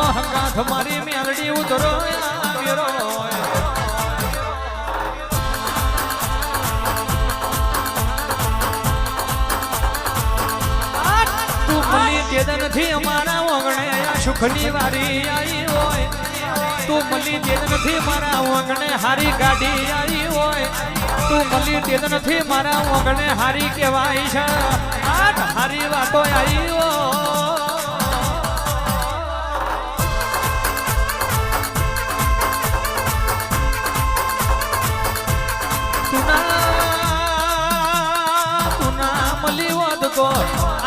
હંગાથ મારી મેલડી ઉતરો વીરો તું મળી દેદ નથી અમારા ઓગણે સુખની વારી આવી હોય તું મળી દેદ નથી મારા ઓગણે હારી ગાડી આવી હોય તું મળી દેદ નથી મારા ઓગણે હારી કહેવાય છે હારી વાતો આવી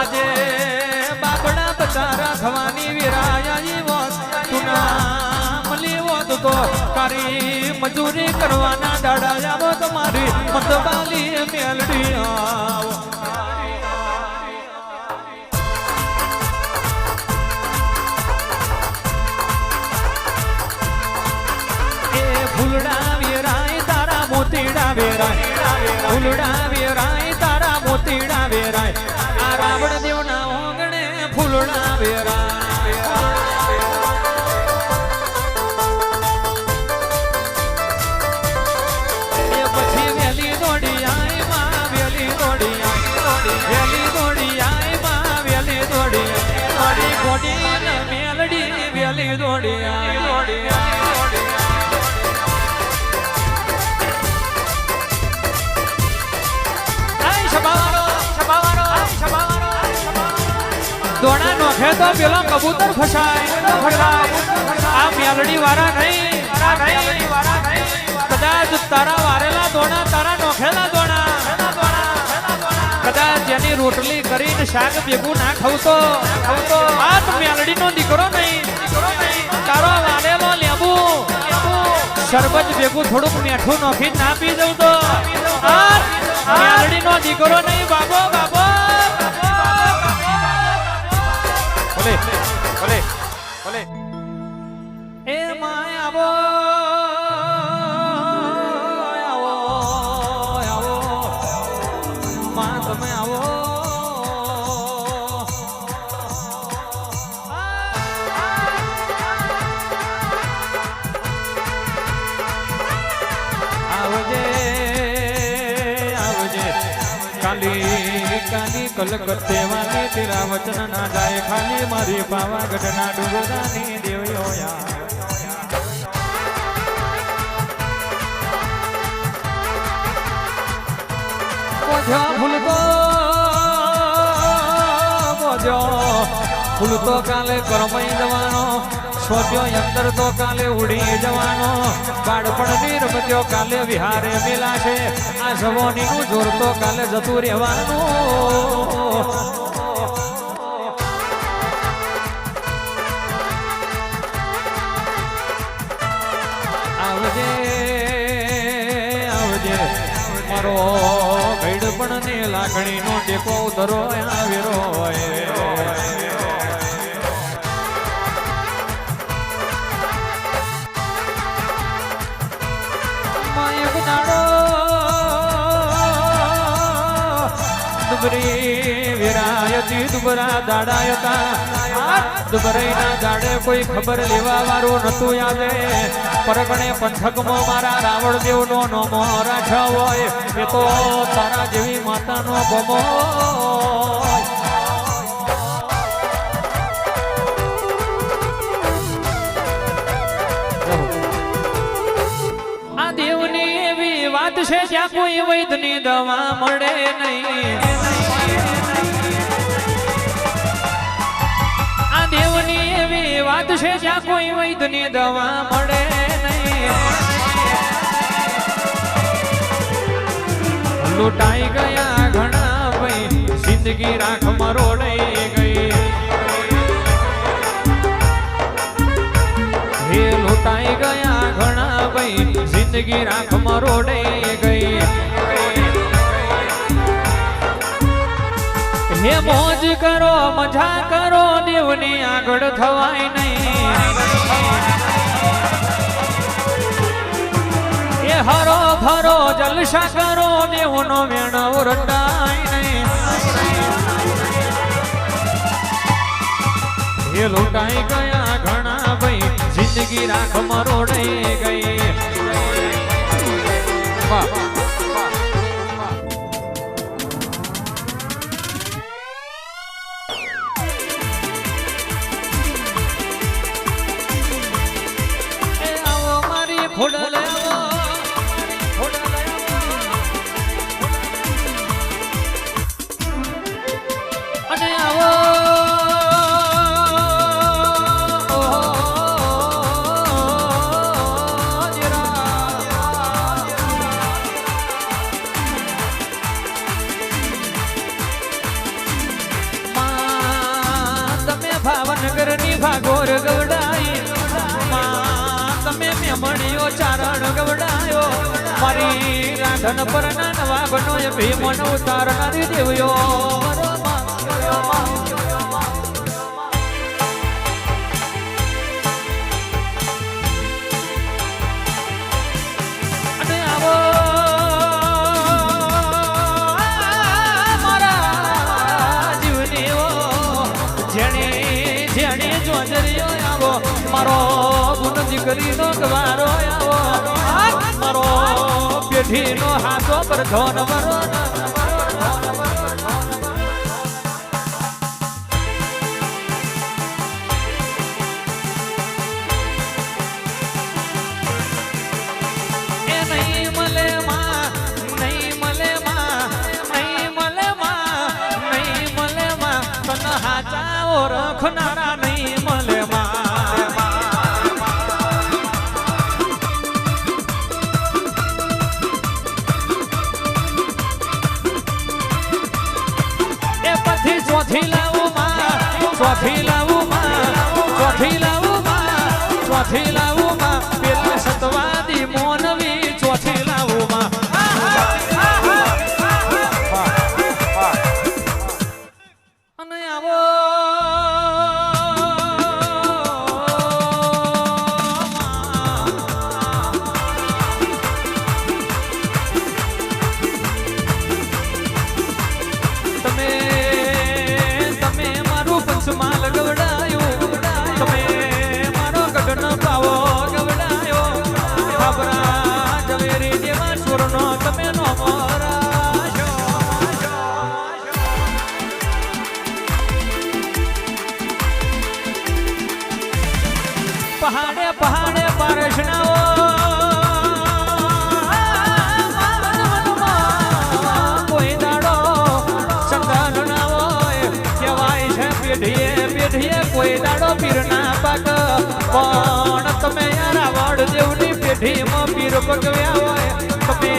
આજે બાપડા બચારા થવાની વિરાયા વોત તુના મળી વોત તો તારી મજૂરી કરવાના દાડા આવો તમારી મતબાલી મેલડી આવો એ ફૂલડા વેરાય તારા મોતીડા વેરાય ફૂલડા વેરાય તારા મોતીડા વેરાય રાવણ દેવના ઓગણે ફૂલડા વેરાય પછી વેલી દોડી આય માં વેલી દોડી આય વેલી દોડી આય માં વેલી દોડી આય ગોડી મેલડી વેલી દોડી આય દોડી આય દોણા નોખે તો પેલો કબૂતર ફસાય આ મેલડી વાળા નહીં કદાચ તારા વારેલા દોણા તારા નોખેલા દોણા કદાચ જેની રોટલી કરીને શાક ભેગું ના ખાવતો આ તો મેલડી નો દીકરો નહીં તારો વારેલો લેબુ શરબત ભેગું થોડુંક મીઠું નોખી ના પી દઉં તો આ મેલડી નો દીકરો નહીં બાબો બાબો ભલે ભલે ભલે એ માય આવો આવો આવો માં તમે આવો આવજે આવજે કાલી કલકત્તે વાલી તેરા વચન ના જાય ખાલી મારી પાવાગઢ ના ડુંગરાની દેવયોયા ભૂલતો કાલે કરમાઈ જવાનો સોચ્યો અંદર તો કાલે ઉડી જવાનો બાળપણની રમત્યો કાલે વિહારે મિલાશે આ જવાનીનું જોર તો કાલે જતું રહેવાનું આવજે આવજે મારો ગઈડપણ ને લાગણી નો ટેકો ધરો આવેરો વિરાયતી દુબરા દાડાયતા દુબરાઈના દાડે કોઈ ખબર લેવા વાળું નતું યાદે પરગણે પંથકમાં મારા રાવણ દેવનો નોમો રાખ્યો હોય એ તો તારા જેવી માતાનો ગમો આ દેવની એવી વાત છે જ્યાં કોઈ વૈદ્યની દવા મળે નહીં વાત છે જ્યાં કોઈ વૈદ્યની દવા મળે નહીં લૂંટાઈ ગયા ઘણા ભાઈ જિંદગી રાખ મરોડાઈ ગઈ હે લૂંટાઈ ગયા ઘણા ભાઈ જિંદગી રાખ મરોડાઈ ગઈ હે મોજ કરો મજા કરો દેવની આગળ થવાય નહીં એ હરો ભરો જલસા કરો દેવનો મેણવ રટાય નહીં એ લૂંટાઈ ગયા ઘણા જિંદગી રાખ મરોડાઈ ગઈ. વાહ ખોડલે અને આવો તમે ભાવનગર ની ભાગોર ગવડાઈ મણિયો ચારણ ગવડાયો મારી રાધન પર નવા બનો ભીમન ઉતારનારી દેવ્યો અને આવો મારા જીવનીઓ જેણે જેણે જોજરીઓ આવો મારો દીકરીનો ગવારો આવો મારો પેઢીનો હાથો પર ધોન વરો એ નહીં મળે માં નહીં મળે માં નહીં મળે માં નહીં મળે માં તને હાચા ઓળખનારા નહીં મળે માં ચોથી લાવું માં ચોથી લાવું માં ચોથી લાવું માં પેલા સતવાદી મોનવી ચોથી લાવું માં અને આવો માલ ગવડાયો તમે મારો ગઢનો પાવો ગવડાયો ખબરા ઝવેરી દેવા સુરનો તમે નો મોરાશો પહાડે પહાડે પારસનાઓ કોઈ દાડો સંતાન ના હોય કહેવાય છે પેઢીએ કોઈ દાડો પીરના પાક પણ તમે રાવણ દેવની પેઢીમાં પીર પકવ્યા હોય તમે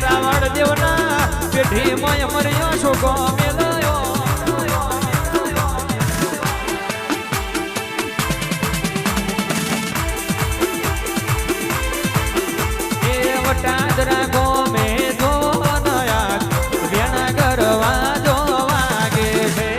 રાવણ દેવના પેઢીમાં અમર્યો શોકો મેલાયો એ વટાદરા ગોમે જો નયા વેણા ગરવા જો વાગે છે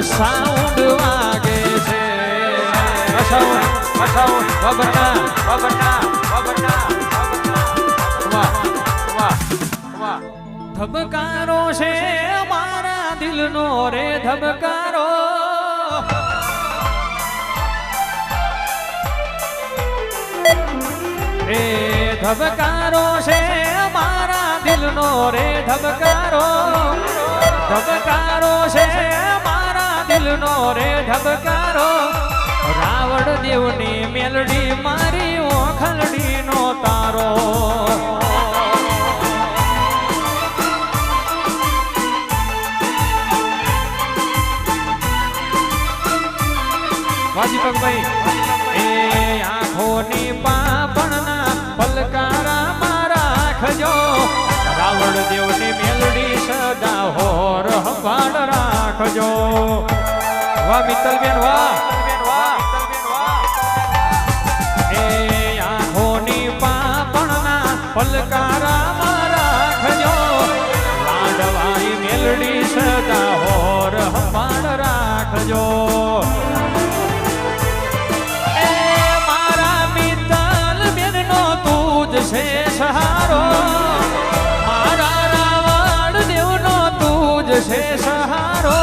સાઉન્ડ વાગે છે ધબકારો છે મારા દિલનો રે ધબકારો એ ધબકારો છે મારા દિલનો રે ધબકારો ધબકારો છે મારા દિલનો રે ધબકારો રાવણ દેવની મેલડી મારી ઓખલડી નો તારો રાખજો વાહ મિત્તલબેન વાહ એ આંખોની પાપણના પલકારામાં રાખજો લાડવાઈ મેલડી સદા હોર હમાડ રાખજો એ મારા મિત્તલબેન નો તું જ છે સહારો મારા રાવણ દેવનો તું જ છે સહારો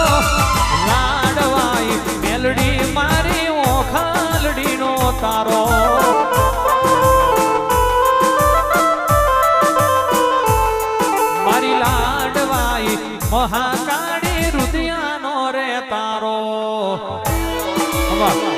લાડવાઈ મેલડી મારી ઓખાલડીનો તારો મારી લાડવાઈ મહાકાળી રુદિયાનો રે તારો વાહ